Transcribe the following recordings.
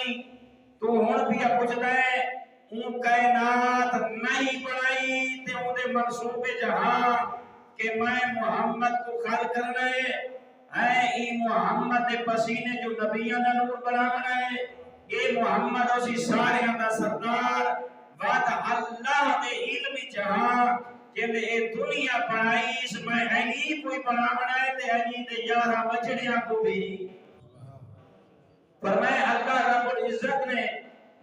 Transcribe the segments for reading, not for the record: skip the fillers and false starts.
بنائی تو ہن بھی پوچھدا ہے اون کائنات نہیں بنائی تے اون دے منصوبے جہاں کہ میں محمد کو خلق کرنا ہے ای محمد دے پسینے جو نبیاں دا نور بناونا ہے اے محمد اسی سارے دا سردار وعد اللہ دے علم جہاں جن اے دنیا بنائی اس میں علی کوئی بناونا ہے تے علی دے 11 بچڑیاں کو بھی فرمایا اللہ رب العزت نے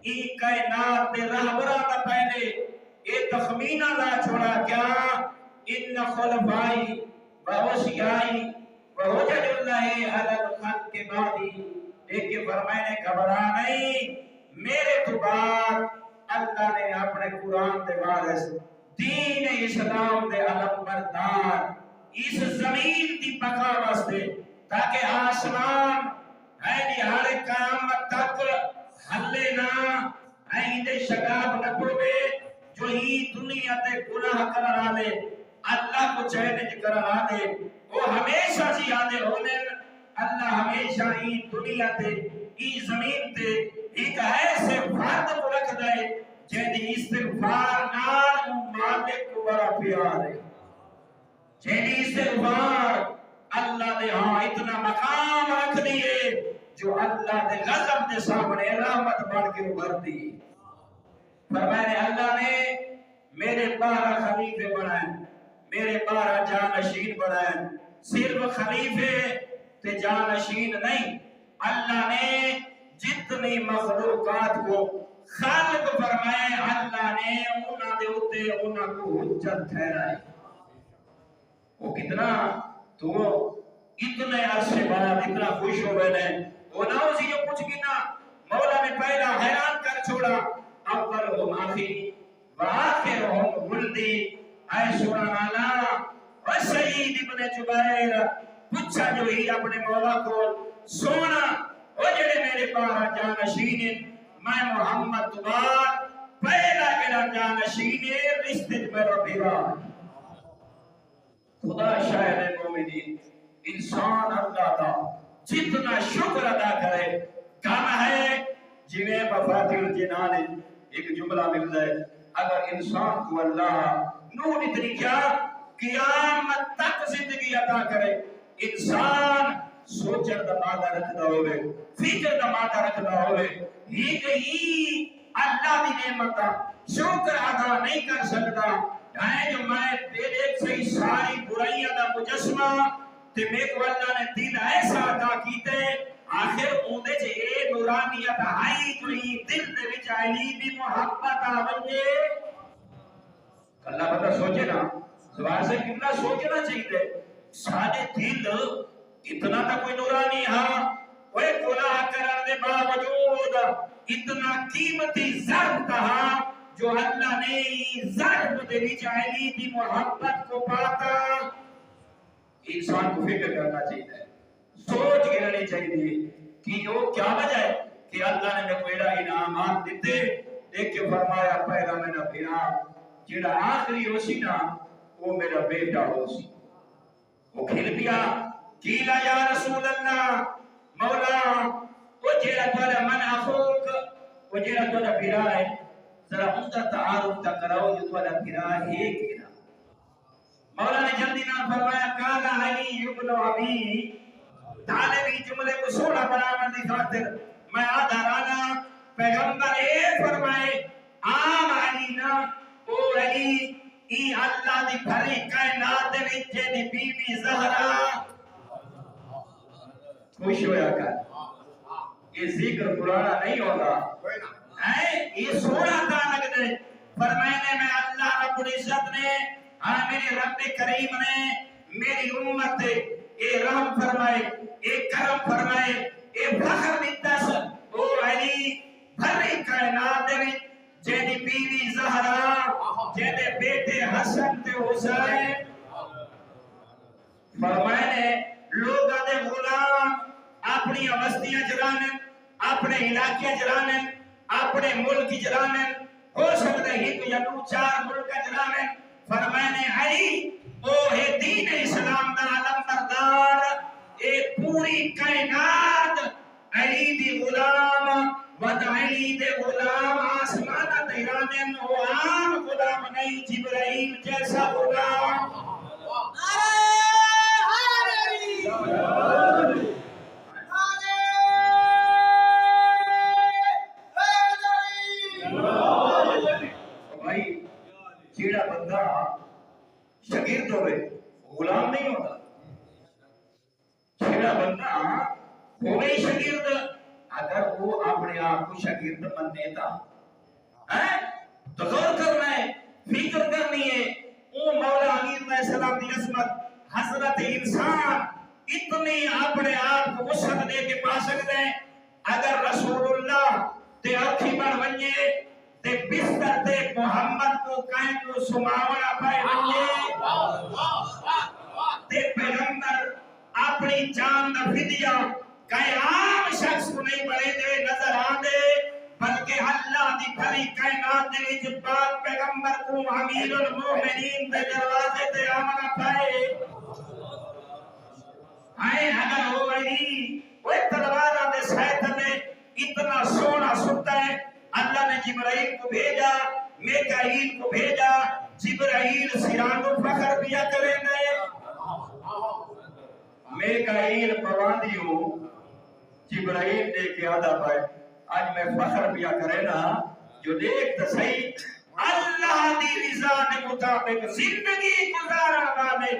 ای کائنات دے رہبراں دا پہلے اے تخمینہ لا چھوڑا کیا ان خلفائی ووسیائی ووجد اللہ علی الخلق کے بعدی لیکن فرمائے نے گھبرا نہیں میرے تو بعد اللہ نے اپنے قرآن دے وارث دین اسلام دے علم بردار اس زمین دی بقا واسطے تاکہ آسمان ہے ہر قیامت تک ہلے نہ ہے شگاف نہ پڑے جو ہی دنیا تے گناہ کرا لے اللہ کو چیلنج کرا دے وہ ہمیشہ زیادہ ہونے اللہ ہمیشہ ہی دنیا تے ای زمین تے ایک ایسے فرد کو رکھ دے جیدی استغفار نال مالک کو بڑا پیار ہے جیدی استغفار اللہ دے ہاں اتنا مقام رکھ دیئے جو اللہ دے غضب دے سامنے رحمت بڑھ کے ابھر دی فرمائے اللہ نے میرے 12 خلیفے بنائے میرے 12 جانشین بنائے صرف خلیفے تے جانشین نہیں اللہ نے جتنی مخلوقات کو خالق فرمائے اللہ نے انہاں دے اوتے انہاں کو حجت ٹھہرائے وہ کتنا تو اتنے عرصے بعد اتنا خوش ہو گئے وہ نہ اسی جو کچھ گنا مولا نے پہلا حیران کر چھوڑا اول ہم آخری وآخر ہم ولدی اے سبحان اللہ و سعید ابن جبیر پوچھا جو ہی اپنے مولا کو سونا وہ جڑے میرے 12 جانشین میں محمد دوبار پہلا میرا جانشین رشتے میرا بھیرا خدا شاہد مومنین انسان اللہ دا جتنا شکر ادا کرے کام ہے جویں مفاتیح الجنان ایک جملہ ملتا ہے اگر انسان کو اللہ نور اتنی کیا قیامت تک زندگی عطا کرے انسان سوچر دا مادہ رکھنا ہوئے فکر دا مادہ رکھنا ہوئے ہی اللہ دی نعمت شکر ادا نہیں کر سکتا ہے جو میں دیکھ صحیح ساری برائیاں دا مجسمہ تے میں کو اللہ نے دل ایسا عطا کیتے آخر اوندے چے اے نورانیت آئی جو ہی دل دے وچ علی دی محبت آونجے اللہ پتہ سوچے نا زبان سے کتنا سوچنا چاہیے سارے دل اتنا تا کوئی نورانی ہاں وہ گناہ کرنے دے باوجود اتنا قیمتی ضرب کہا جو اللہ نے ضرب دے وچ علی دی محبت کو پاتا انسان کو فکر کرنا چاہیے سوچ کے رہنی چاہیے کہ وہ کیا وجہ ہے کہ اللہ نے میں کو ایڈا انعامات دیتے دیکھ کے فرمایا پہلا میرا بنا جڑا آخری ہو سی نا وہ میرا بیٹا ہو سی وہ کھل پیا کیلا یا رسول اللہ مولا وہ جڑا تھوڑا من اخوک وہ جڑا تھوڑا بھرا ہے ذرا ان کا تعارف تا کراؤ جو تھوڑا بھرا ہے کینا مولا نے جلدی نام فرمایا کالا علی ابن ابی طالبی جملے کو سوڑا بناون دی خاطر میں آدھا رانا پیغمبر اے فرمائے عام علی نا او علی ای اللہ دی بھری کائنات دے وچ دی بیوی زہرا خوش ہویا کر یہ ذکر پرانا نہیں ہوگا یہ سوڑا تھا لگنے فرمائنے میں اللہ رب العزت نے میرے رب کریم نے میری امت اے رحم فرمائے اے کرم فرمائے اے فخر مدس او علی بھری کائنات دے وچ جیدی بیوی زہرا جیدے بیٹے حسن تے حسین فرمائنے لوگاں دے غلام اپنی بستیاں جلانن اپنے علاقے جلانن اپنے ملک جلانن ہو سکتا ہے کہ یا دو چار ملک جلانن فرمائنے علی او ہے دین اسلام دا علم بردار اے پوری کائنات علی دی غلام و جانن وہ عام غلام نہیں، جبرائیل جیسا غلام۔ بھائی جیڑا بندہ شاگرد ہوئے غلام نہیں ہوتا، جیڑا بندہ ہوئے شاگرد اگر وہ اپنے آپ کو شاگرد مننے تا تو غور کرنا ہے، فکر کرنی ہے۔ وہ مولا امیر علیہ السلام کی عظمت، حضرت انسان اتنی اپنے آپ کو وسعت دے کے پا سکتے ہیں۔ اگر رسول اللہ تے اکھی بن ونجے تے بستر تے محمد کو کہیں کو سماونا پائے ونجے تے پیغمبر اپنی جان دا فدیہ کہیں عام شخص کو نہیں بڑے دے نظر آدھے، بلکہ اللہ دی بھری کائنات دے وچ پاک پیغمبر کو امیر المومنین دے دروازے تے آمنا پائے۔ اگر ہو گئی وہ تلوارہ دے سائے تھلے اتنا سونا ستا ہے، اللہ نے جبرائیل کو بھیجا، میکائیل کو بھیجا، جبرائیل سیران و فخر بیا کریں گے۔ میکائیل پواندیوں جبرائیل دے کے آدھا پائے، آج میں فخر بیا کرے نا جو دیکھ تا صحیح اللہ دی رضا دے مطابق زندگی گزارا والے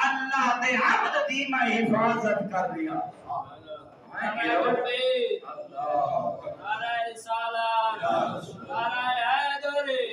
اللہ دے عبد دی میں حفاظت کر رہا۔ نعرہ رسالہ، نعرہ حیدری